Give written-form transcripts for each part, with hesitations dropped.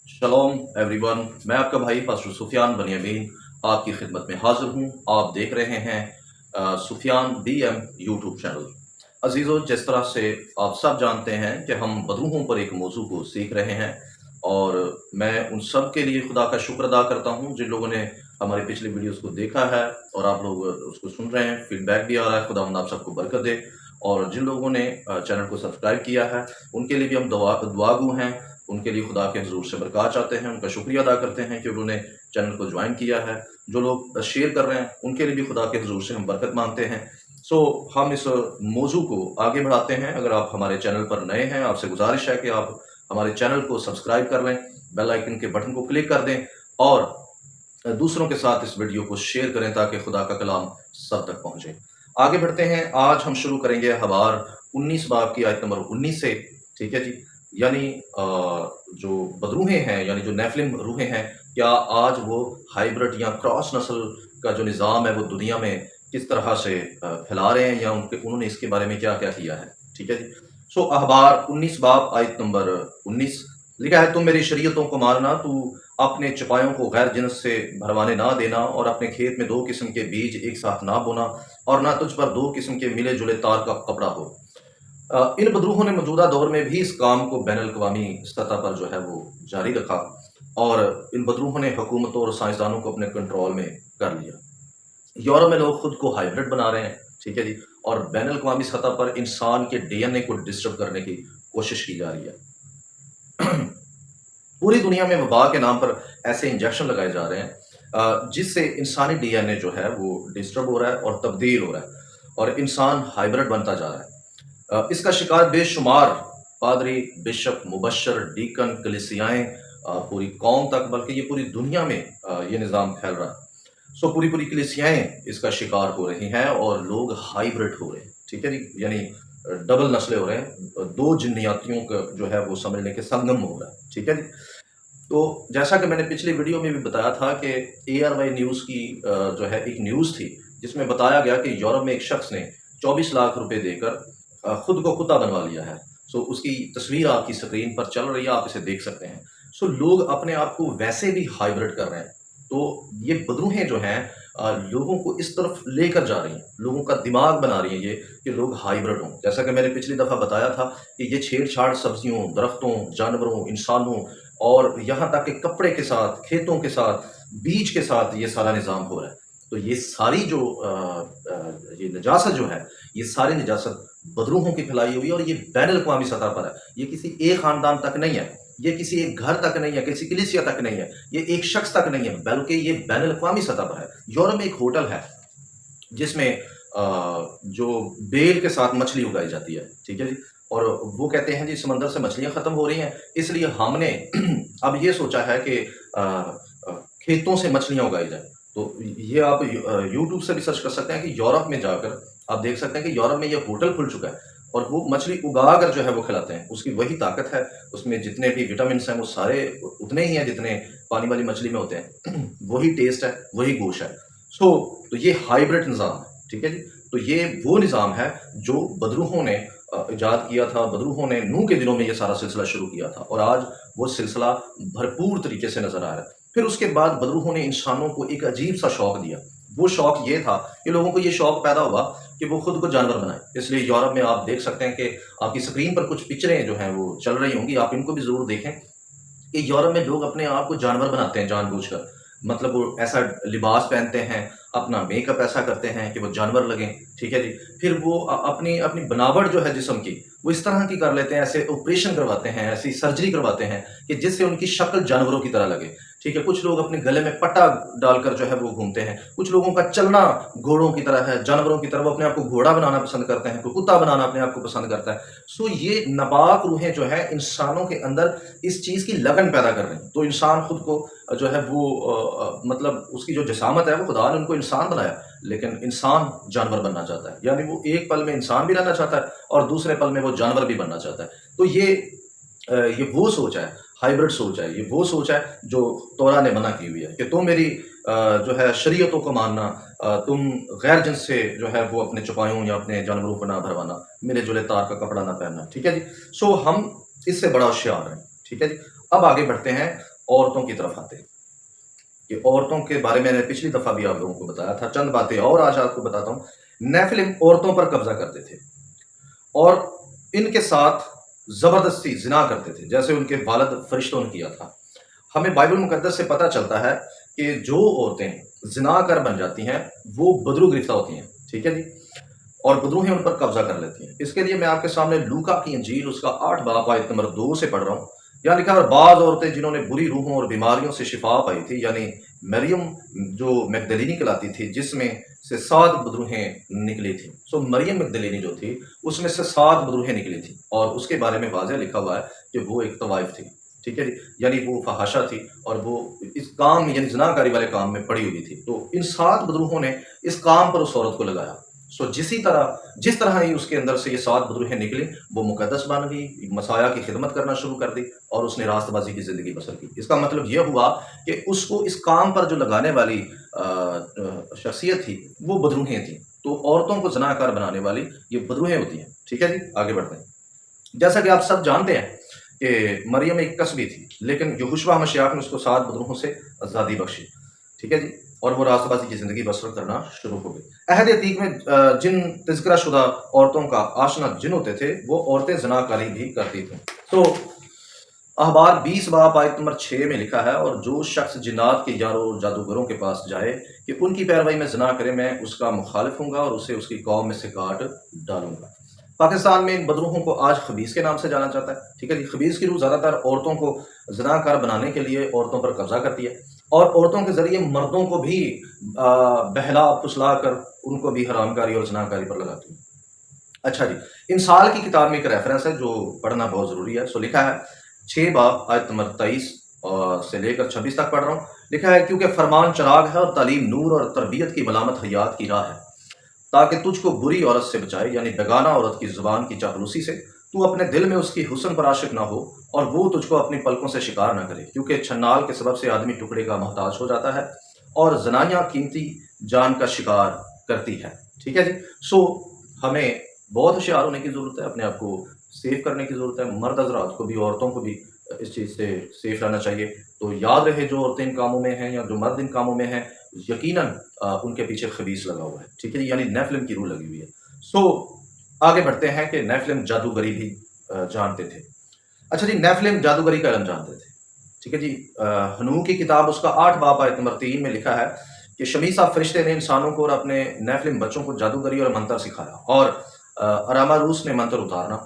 शलोम everyone, मैं आपका भाई पास्टर सुफियान बनियामीन आपकी खिदमत में हाजिर हूँ। आप देख रहे हैं सुफियान BM यूट्यूब चैनल। अजीज़ों, जिस तरह से आप सब जानते हैं कि हम बदरूहों पर एक मौजू को सीख रहे हैं, और मैं उन सब के लिए खुदा का शुक्र अदा करता हूँ जिन लोगों ने हमारी पिछली वीडियोस को देखा है और आप लोग उसको सुन रहे हैं। फीडबैक भी आ रहा है, खुदा आप सबको बरकत दे। और जिन लोगों ने चैनल को सब्सक्राइब किया है उनके लिए भी हम दुआगू हैं, उनके लिए खुदा के हुजूर से बरकत चाहते हैं, उनका शुक्रिया अदा करते हैं कि उन्होंने चैनल को ज्वाइन किया है। जो लोग शेयर कर रहे हैं उनके लिए भी खुदा के हुजूर से हम बरकत मांगते हैं। हम इस मौजू को आगे बढ़ाते हैं। अगर आप हमारे चैनल पर नए हैं, आपसे गुजारिश है कि आप हमारे चैनल को सब्सक्राइब कर लें, बेल आइकन के बटन को क्लिक कर दें और दूसरों के साथ इस वीडियो को शेयर करें ताकि खुदा का कलाम सब तक पहुंचे। आगे बढ़ते हैं। आज हम शुरू करेंगे हबार 19 बाब की आयत नंबर 19 से। ठीक है जी। यानी जो बदरूहें हैं, यानी जो नेफिलिम रूहें हैं, क्या आज वो हाइब्रिड या क्रॉस नस्ल का जो निज़ाम है वो दुनिया में किस तरह से फैला रहे हैं, या उन्होंने इसके बारे में क्या क्या किया है। ठीक है जी। अखबार 19 बाब आयत नंबर 19 लिखा है, तुम मेरी शरीयतों को मानना, तू अपने चपायों को गैर जिन्स से भरवाने ना देना, और अपने खेत में 2 किस्म के बीज एक साथ ना बोना, और ना तुझ पर 2 किस्म के मिले जुले तार का कपड़ा हो। इन बदरूहों ने मौजूदा दौर में भी इस काम को बैन अवी सतह पर जो है वो जारी रखा, और इन बदरूहों ने हुकूमतों और साइंसदानों को अपने कंट्रोल में कर लिया। यूरोप में लोग खुद को हाइब्रिड बना रहे हैं। ठीक है जी। और बैन अवी सतह पर इंसान के DNA को डिस्टर्ब करने की कोशिश की जा रही है। पूरी दुनिया में वबा के नाम पर ऐसे इंजेक्शन लगाए जा रहे हैं जिससे इंसानी DNA जो है वो डिस्टर्ब हो रहा है और तब्दील हो रहा है, और इंसान हाइब्रिड बनता जा रहा है। इसका शिकार बेशुमार पादरी, बिशप, मुबशर, डीकन, कलीसियाएं, पूरी कौम तक, बल्कि ये पूरी दुनिया में ये निज़ाम फैल रहा है। पूरी पूरी कलीसियाएं इसका शिकार हो रही हैं और लोग हाइब्रिड हो रहे हैं। ठीक है जी। यानी डबल नस्लें हो रहे हैं, 2 जिन्नियातियों का जो है वो समझने के संगम हो रहा है। ठीक है जी। तो जैसा कि मैंने पिछली वीडियो में भी बताया था कि ARY न्यूज़ की जो है एक न्यूज़ थी जिसमें बताया गया कि यूरोप में एक शख्स ने 24 लाख रुपए देकर खुद को कुत्ता बनवा लिया है। उसकी तस्वीर आपकी स्क्रीन पर चल रही है, आप इसे देख सकते हैं। लोग अपने आप को वैसे भी हाइब्रिड कर रहे हैं। तो ये बदरूहें जो हैं लोगों को इस तरफ लेकर जा रही हैं, लोगों का दिमाग बना रही हैं ये कि लोग हाइब्रिड हों। जैसा कि मैंने पिछली दफ़ा बताया था कि ये छेड़छाड़ सब्जियों, दरख्तों, जानवरों, इंसानों और यहाँ तक कि कपड़े के साथ, खेतों के साथ, बीज के साथ ये सारा निज़ाम हो रहा है। तो ये सारी जो ये नजासत जो है, ये सारी नजासत बदरूहों की फैलाई हुई है, और ये बैन अवी सतह पर है। ये किसी एक ख़ानदान तक नहीं है, ये किसी एक घर तक नहीं है, किसी कलीसिया तक नहीं है, ये एक शख्स तक नहीं है, बल्कि ये बैन अवी सतह पर है। यूरोप में एक होटल है जिसमें जो बेल के साथ मछली उगाई जाती है। ठीक है जी। और वो कहते हैं जी समंदर से मछलियां खत्म हो रही हैं, इसलिए हमने अब ये सोचा है कि खेतों से मछलियां उगाई जाए। तो ये आप यूट्यूब से भी सर्च कर सकते हैं कि यूरोप में जाकर आप देख सकते हैं कि यूरोप में ये होटल खुल चुका है, और वो मछली उगा कर जो है वो खिलाते हैं। उसकी वही ताकत है, उसमें जितने भी विटामिन हैं वो सारे उतने ही हैं जितने पानी वाली मछली में होते हैं। वही टेस्ट है, वही गोश्त है। तो ये हाइब्रिड निज़ाम है। ठीक है जी। तो ये वो निज़ाम है जो बदरूहों ने इजाद किया था। बदरूहों ने नूह के दिनों में ये सारा सिलसिला शुरू किया था, और आज वो सिलसिला भरपूर तरीके से नजर आ रहा है। फिर उसके बाद बदरूहों ने इंसानों को एक अजीब सा शौक दिया। वो शौक ये था कि लोगों को ये शौक पैदा हुआ कि वो खुद को जानवर बनाए। इसलिए यूरोप में आप देख सकते हैं कि आपकी स्क्रीन पर कुछ पिक्चरें जो हैं वो चल रही होंगी, आप इनको भी जरूर देखें कि यूरोप में लोग अपने आप को जानवर बनाते हैं जानबूझकर। मतलब वो ऐसा लिबास पहनते हैं, अपना मेकअप ऐसा करते हैं कि वो जानवर लगें। ठीक है जी। फिर वो अपनी अपनी बनावट जो है जिस्म की वो इस तरह की कर लेते हैं, ऐसे ऑपरेशन करवाते हैं, ऐसी सर्जरी करवाते हैं कि जिससे उनकी शक्ल जानवरों की तरह लगे। ठीक है। कुछ लोग अपने गले में पट्टा डालकर जो है वो घूमते हैं। कुछ लोगों का चलना घोड़ों की तरह है, जानवरों की तरह। वो अपने आप को घोड़ा बनाना पसंद करते हैं, कोई कुत्ता बनाना अपने आप को पसंद करता है। ये नापाक रूहें जो है इंसानों के अंदर इस चीज़ की लगन पैदा कर रही हैं। तो इंसान खुद को जो है वो मतलब उसकी जो जिसामत है वो खुदा ने उनको इंसान बनाया, लेकिन इंसान जानवर बनना चाहता है। यानी वो एक पल में इंसान भी रहना चाहता है और दूसरे पल में वो जानवर भी बनना चाहता है। तो ये वो सोच है, हाइब्रिड सोच है। ये वो सोच है जो तौरा ने मना की हुई है कि तुम मेरी जो है शरीयतों को मानना, तुम गैर जिन्स से जो है वो अपने चौपायों या अपने जानवरों को ना भरवाना, मिले जुले तार का कपड़ा ना पहनना। ठीक है जी। हम इससे बड़ा होशियार हैं। ठीक है जी। अब आगे बढ़ते हैं। عورتوں کی طرف آتے ہیں کہ عورتوں کے بارے میں نے پچھلی دفعہ بھی آپ لوگوں کو بتایا تھا، چند باتیں اور آج آپ کو بتاتا ہوں۔ نیفلم عورتوں پر قبضہ کرتے تھے اور ان کے ساتھ زبردستی زنا کرتے تھے، جیسے ان کے والد فرشتوں نے کیا تھا۔ ہمیں بائبل مقدس سے پتہ چلتا ہے کہ جو عورتیں زنا کر بن جاتی ہیں وہ بدرو گرفتہ ہوتی ہیں، ٹھیک ہے جی، اور بدروہیں ان پر قبضہ کر لیتی ہیں۔ اس کے لیے میں آپ کے سامنے لوکا کی انجیل اس کا 8 باب آیت نمبر 2 سے پڑھ رہا ہوں۔ یہاں لکھا ہے، اور بعض عورتیں جنہوں نے بری روحوں اور بیماریوں سے شفا پائی تھی، یعنی مریم جو مگدلینی کہلاتی تھی، جس میں سے 7 بدروہیں نکلی تھیں۔ مریم مگدلینی جو تھی اس میں سے 7 بدروہیں نکلی تھیں، اور اس کے بارے میں واضح لکھا ہوا ہے کہ وہ ایک طوائف تھی، ٹھیک ہے جی، یعنی وہ فحاشہ تھی اور وہ اس کام یعنی زناکاری والے کام میں پڑی ہوئی تھی۔ تو ان 7 بدروہوں نے اس کام پر اس عورت کو لگایا۔ جس طرح ہی اس کے اندر سے یہ 7 بدروہیں نکلی، وہ مقدس بن گئی، مسیح کی خدمت کرنا شروع کر دی اور اس نے راست بازی کی زندگی بسر کی۔ اس کا مطلب یہ ہوا کہ اس کو اس کام پر جو لگانے والی شخصیت تھی وہ بدروہیں تھیں۔ تو عورتوں کو زناکار بنانے والی یہ بدروہیں ہوتی ہیں، ٹھیک ہے جی۔ آگے بڑھتے ہیں۔ جیسا کہ آپ سب جانتے ہیں کہ مریم ایک کسبی تھی، لیکن یہوشوا مسیح نے اس کو 7 بدروہوں سے آزادی بخشی، ٹھیک ہے جی، اور وہ راست بازی کی زندگی بسر کرنا شروع ہو گئی۔ عہد عتیق میں جن تذکرہ شدہ عورتوں کا آشنا جن ہوتے تھے وہ عورتیں زناکاری بھی کرتی تھیں۔ تو اخبار 20 باب آیت نمبر 6 میں لکھا ہے، اور جو شخص جنات کے یاروں اور جادوگروں کے پاس جائے کہ ان کی پیروی میں زنا کرے، میں اس کا مخالف ہوں گا اور اسے اس کی قوم میں سے کاٹ ڈالوں گا۔ پاکستان میں ان بدروہوں کو آج خبیث کے نام سے جانا جاتا ہے، ٹھیک ہے جی۔ خبیث کی روح زیادہ تر عورتوں کو زناکار بنانے کے لیے عورتوں پر قبضہ کرتی ہے، اور عورتوں کے ذریعے مردوں کو بھی بہلا پھسلا کر ان کو بھی حرام کاری اور زناکاری پر لگاتی ہے۔ اچھا جی، انسال کی کتاب میں ایک ریفرنس ہے جو پڑھنا بہت ضروری ہے۔ لکھا ہے 6 باب آیت نمبر 23 سے لے کر 26 تک پڑھ رہا ہوں۔ لکھا ہے، کیونکہ فرمان چراغ ہے اور تعلیم نور، اور تربیت کی ملامت حیات کی راہ ہے، تاکہ تجھ کو بری عورت سے بچائے، یعنی بیگانہ عورت کی زبان کی چاپلوسی سے، تو اپنے دل میں اس کی حسن پر عاشق نہ ہو، اور وہ تجھ کو اپنی پلکوں سے شکار نہ کرے، کیونکہ چھنال کے سبب سے آدمی ٹکڑے کا محتاج ہو جاتا ہے، اور زنائیاں قیمتی جان کا شکار کرتی ہے، ٹھیک ہے جی۔ ہمیں بہت ہوشیار ہونے کی ضرورت ہے، اپنے آپ کو سیف کرنے کی ضرورت ہے۔ مرد حضرات کو بھی، عورتوں کو بھی اس چیز سے سیف رہنا چاہیے۔ تو یاد رہے، جو عورتیں ان کاموں میں ہیں یا جو مرد ان کاموں میں ہیں، یقیناً ان کے پیچھے خبیث لگا ہوا ہے، ٹھیک ہے جی، یعنی نیفلم کی روح لگی ہوئی ہے۔ آگے بڑھتے ہیں کہ نیفلم جادوگری بھی جانتے تھے۔ اچھا جی، نیفلم جادوگری کا علم جانتے تھے، ٹھیک ہے جی۔ ہنوح کی کتاب اس کا 8 باب آیت نمبر 3 میں لکھا ہے کہ شمیسا فرشتے نے انسانوں کو اور اپنے نیفلم بچوں کو جادوگری اور منتر سکھایا، اور اراماروس نے منتر اتارنا۔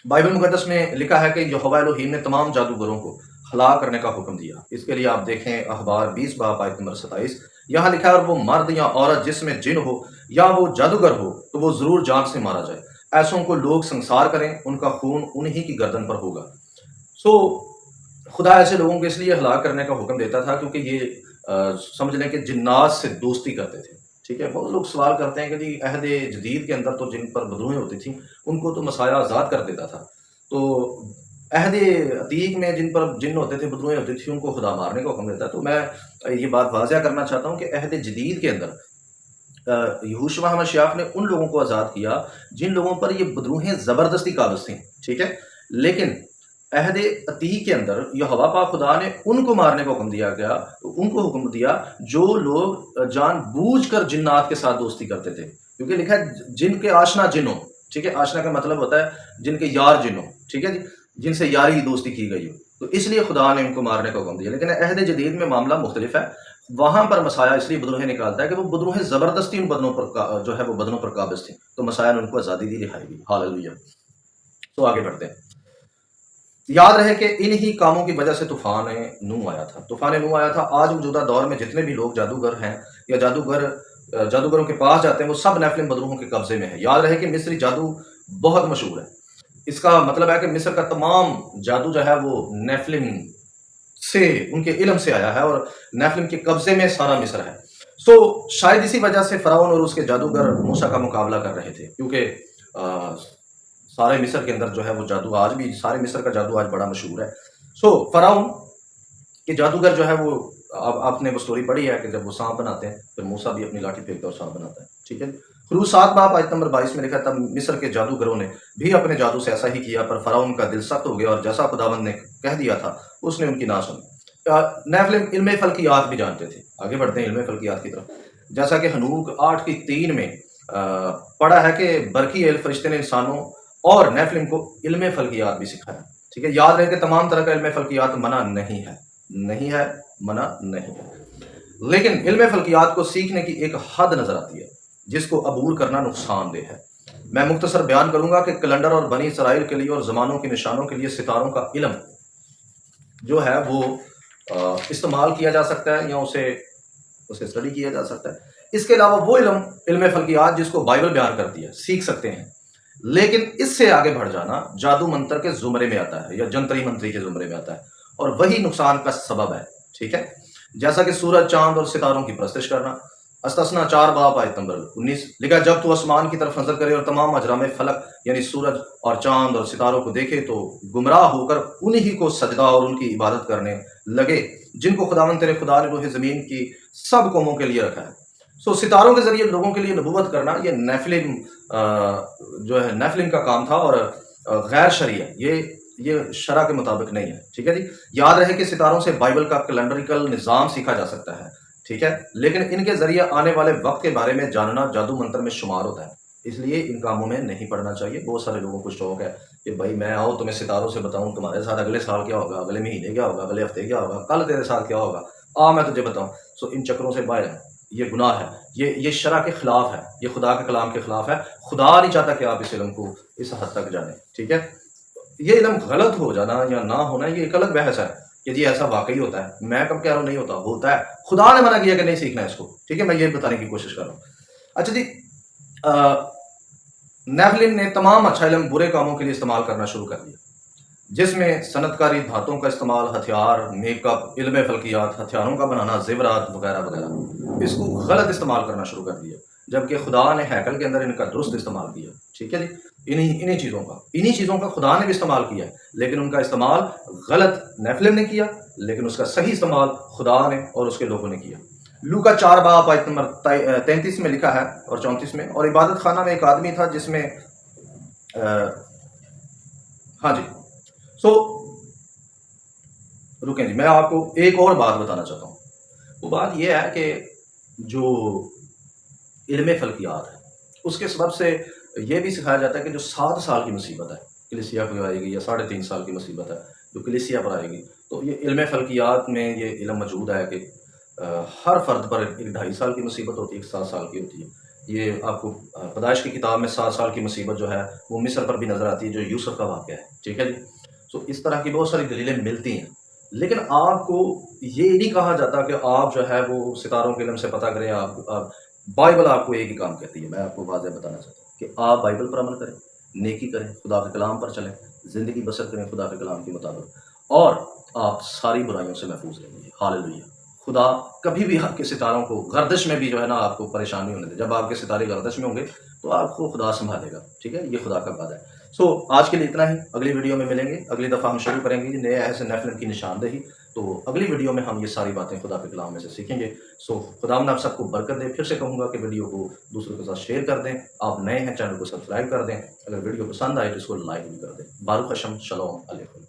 بائبل مقدس میں لکھا ہے کہ یہوہ الہیم نے تمام جادوگروں کو ہلاک کرنے کا حکم دیا۔ اس کے لیے آپ دیکھیں اخبار 20 باب آیت نمبر 27، یہاں لکھا ہے، اور وہ مرد یا عورت جس میں جن ہو یا وہ جادوگر ہو تو وہ ضرور جان سے مارا جائے، ایسوں کو لوگ سنسار کریں، ان کا خون انہی کی گردن پر ہوگا۔ خدا ایسے لوگوں کو اس لیے ہلاک کرنے کا حکم دیتا تھا کیونکہ یہ سمجھ لیں کہ جنات سے دوستی کرتے تھے، ٹھیک ہے۔ بہت لوگ سوال کرتے ہیں کہ جی عہد جدید کے اندر تو جن پر بدروہیں ہوتی تھیں ان کو تو مسیح آزاد کر دیتا تھا، تو عہد عتیق میں جن پر جن ہوتے تھے، بدروہیں ہوتی تھیں، ان کو خدا مارنے کا حکم دیتا ہے۔ تو میں یہ بات واضح کرنا چاہتا ہوں کہ عہد جدید کے اندر یہوشوا مسیح نے ان لوگوں کو آزاد کیا جن لوگوں پر یہ بدروہیں زبردستی قابض تھیں، ٹھیک ہے۔ لیکن عہد عتیق کے اندر یہوہ پاک خدا نے ان کو مارنے کا حکم دیا گیا، ان کو حکم دیا جو لوگ جان بوجھ کر جنات کے ساتھ دوستی کرتے تھے، کیونکہ لکھا ہے جن کے آشنا جن ہو، ٹھیک ہے۔ آشنا کا مطلب ہوتا ہے جن کے یار جن ہو، ٹھیک ہے جی، جن سے یاری دوستی کی گئی ہو، تو اس لیے خدا نے ان کو مارنے کا حکم دیا۔ لیکن عہد جدید میں معاملہ مختلف ہے، وہاں پر مسیح اس لیے بدروہیں نکالتا ہے کہ وہ بدروہیں زبردستی ان بدنوں پر جو ہے وہ بدنوں پر قابض تھیں، تو مسیح نے ان کو آزادی دی، رہائی دی، ہاللویہ۔ تو آگے بڑھتے ہیں۔ یاد رہے کہ انہی کاموں کی وجہ سے طوفان نوح آیا تھا۔ طوفان نوح آیا تھا۔ آج موجودہ دور میں جتنے بھی لوگ جادوگر ہیں یا جادوگروں کے پاس جاتے ہیں، وہ سب نیفلم بدروہوں کے قبضے میں ہیں۔ یاد رہے کہ مصری جادو بہت مشہور ہے۔ اس کا مطلب ہے کہ مصر کا تمام جادو جو ہے وہ نیفلم سے، ان کے علم سے آیا ہے، اور نیفلم کے قبضے میں سارا مصر ہے۔ شاید اسی وجہ سے فرعون اور اس کے جادوگر موسیٰ کا مقابلہ کر رہے تھے، کیونکہ سارے مصر کے اندر جو ہے وہ جادو، آج بھی سارے مصر کا جادو آج بڑا مشہور ہے۔ فرعون کے جادوگر جو ہے وہ، آپ نے وہ سٹوری پڑھی ہے کہ جب وہ سانپ بناتے ہیں پھر موسیٰ بھی اپنی لاٹھی پھینکتا ہے اور سانپ بناتا ہے، ٹھیک ہے۔ خروج 7 باب آیت نمبر 22 میں لکھا، تب مصر کے جادوگروں نے بھی اپنے جادو سے ایسا ہی کیا، پر فرعون کا دل سخت ہو گیا، اور جیسا خداوند نے کہہ دیا تھا اس نے ان کی نہ سنی۔ नेफिलिम इल्म फल्कियात भी जानते थे। आगे बढ़ते हैं इल्म फल्कियात की तरफ। जैसा कि हनूक 8:3 में पढ़ा है कि बरकीएल फरिश्ते ने इंसानों और नेफिलिम को इल्म फल्कियात भी सिखाया। ठीक है, याद रहे कि तमाम तरह का इल्म फल्कियात मना नहीं है, नहीं है, मना नहीं है, लेकिन इल्म फल्कियात को सीखने की एक हद नजर आती है जिसको अबूर करना नुकसानदेह है। मैं मुख्तसर बयान करूंगा कि कैलेंडर और बनी इसराइल के लिए और ज़मानों के निशानों के लिए सितारों का इल्म जो है वो इस्तेमाल किया जा सकता है या उसे स्टडी किया जा सकता है। इसके अलावा वो इल्म फल्कियात जिसको बाइबल बयान करती है सीख सकते हैं, लेकिन इससे आगे बढ़ जाना जादू मंत्र के जुमरे में आता है या जंतरी मंत्री के जुमरे में आता है, और वही नुकसान का सबब है। ठीक है, जैसा कि सूरज, चांद और सितारों की परस्तिश करना। अस्तस्ना 4 बाब आयत नंबर 19 लिखा, जब तू आसमान की तरफ नजर करे और तमाम अजराम फलक यानी सूरज और चांद और सितारों को देखे तो गुमराह होकर उन्हीं को सजदा और उनकी इबादत करने लगे जिनको खुदावंद तेरे खुदा ने रूह ज़मीन की सब कौमों के लिए रखा है। सो सितारों के जरिए लोगों के लिए नबूवत करना ये नेफिलिम जो है नेफिलिम का काम था और गैर शरई है, ये शरा के मुताबिक नहीं है। ठीक है जी, याद रहे कि सितारों से बाइबल का कैलेंडरिकल निज़ाम सीखा जा सकता है। ठीक है, लेकिन इनके जरिए आने वाले वक्त के बारे में जानना जादू मंत्र में शुमार होता है, इसलिए इन कामों में नहीं पढ़ना चाहिए। बहुत सारे लोगों को शौक है कि भाई मैं आऊँ तुम्हें सितारों से बताऊँ तुम्हारे साथ अगले साल क्या होगा, अगले महीने क्या होगा, अगले हफ्ते क्या होगा, कल तेरे साथ क्या होगा, मैं तुझे बताऊँ। सो इन चक्रों से बाहर है, ये गुनाह है, ये शरा के खिलाफ है, ये खुदा के कलाम के खिलाफ है। खुदा नहीं चाहता कि आप इस इल्म को इस हद तक जाने। ठीक है, ये इल्म गलत हो जाना या ना होना ये एक अलग बहस है कि जी ऐसा वाकई होता है। मैं कब कह रहा हूँ नहीं होता, होता है। खुदा ने मना किया कि नहीं सीखना है इसको। ठीक है, मैं ये बताने की कोशिश कर रहा हूँ। अच्छा जी, नेफिलिम ने तमाम अच्छा इल्म बुरे कामों के लिए इस्तेमाल करना शुरू कर दिया, जिसमें सनतकारी धातुओं का इस्तेमाल, हथियार, मेकअप, इल्म फल्कियात, हथियारों का बनाना, जेवरात वगैरह वगैरह, इसको गलत इस्तेमाल करना शुरू कर दिया, जबकि खुदा ने हैकल के अंदर इनका दुरुस्त इस्तेमाल किया। ठीक है जी, इन्हीं चीज़ों का खुदा ने भी इस्तेमाल किया, लेकिन उनका इस्तेमाल गलत नेफिलिम ने किया, लेकिन उसका सही इस्तेमाल खुदा ने और उसके लोगों ने किया। लूका 4 बाब आयत नंबर 33 में लिखा है और 34 में, और इबादत खाना में एक आदमी था जिसमें हाँ जी, सो रुकें जी, मैं आपको एक और बात बताना चाहता हूँ। वो बात यह है कि जो इल्म फल्कियात है उसके सबब से ये भी सिखाया जाता है कि जो 7 साल की मुसीबत है कलीसिया पर आएगी या 3.5 साल की मुसीबत है जो कलीसिया पर आएगी, तो ये इल्म फल्कियात में ये इल्म मौजूद है कि हर फर्द पर एक 2.5 साल की मुसीबत होती है, एक 7 साल की होती है। ये आपको पैदाइश की किताब में 7 साल की मुसीबत जो है वो मिस्र पर भी नज़र आती है, जो यूसुफ का वाक़या है। ठीक है जी, सो इस तरह की बहुत सारी दलीलें मिलती हैं, लेकिन आपको ये नहीं कहा जाता कि आप जो है वो सितारों के इल्म से पता करें। आप बाइबल आपको एक ही काम कहती है। मैं आपको वाज़ह बताना चाहता हूँ कि आप बाइबल पर अमल करें, नेकी करें, खुदा के कलाम पर चलें, ज़िंदगी बसर करें खुदा के कलाम के मुताबिक, और आप सारी बुराइयों से महफूज रहेंगे। हालेलुया। खुदा कभी भी आपके सितारों को गर्दिश में भी जो है ना आपको परेशानी होने दे। जब आपके सितारे गर्दिश में होंगे तो आपको खुदा संभालेगा। ठीक है, ये खुदा का वादा है। सो आज के लिए इतना ही, अगली वीडियो में मिलेंगे। अगली दफ़ा हम शुरू करेंगे नए ऐसे नेफिलिम की निशानदेही। तो अगली वीडियो में हम ये सारी बातें खुदा के कलाम में से सीखेंगे। सो खुदावंद आप सबको बरकत दे। फिर से कहूँगा कि वीडियो को दूसरों के साथ शेयर कर दें। आप नए हैं, चैनल को सब्सक्राइब कर दें। अगर वीडियो पसंद आए तो इसको लाइक भी कर दें। बारुक हशम, शलोम अलैकुम।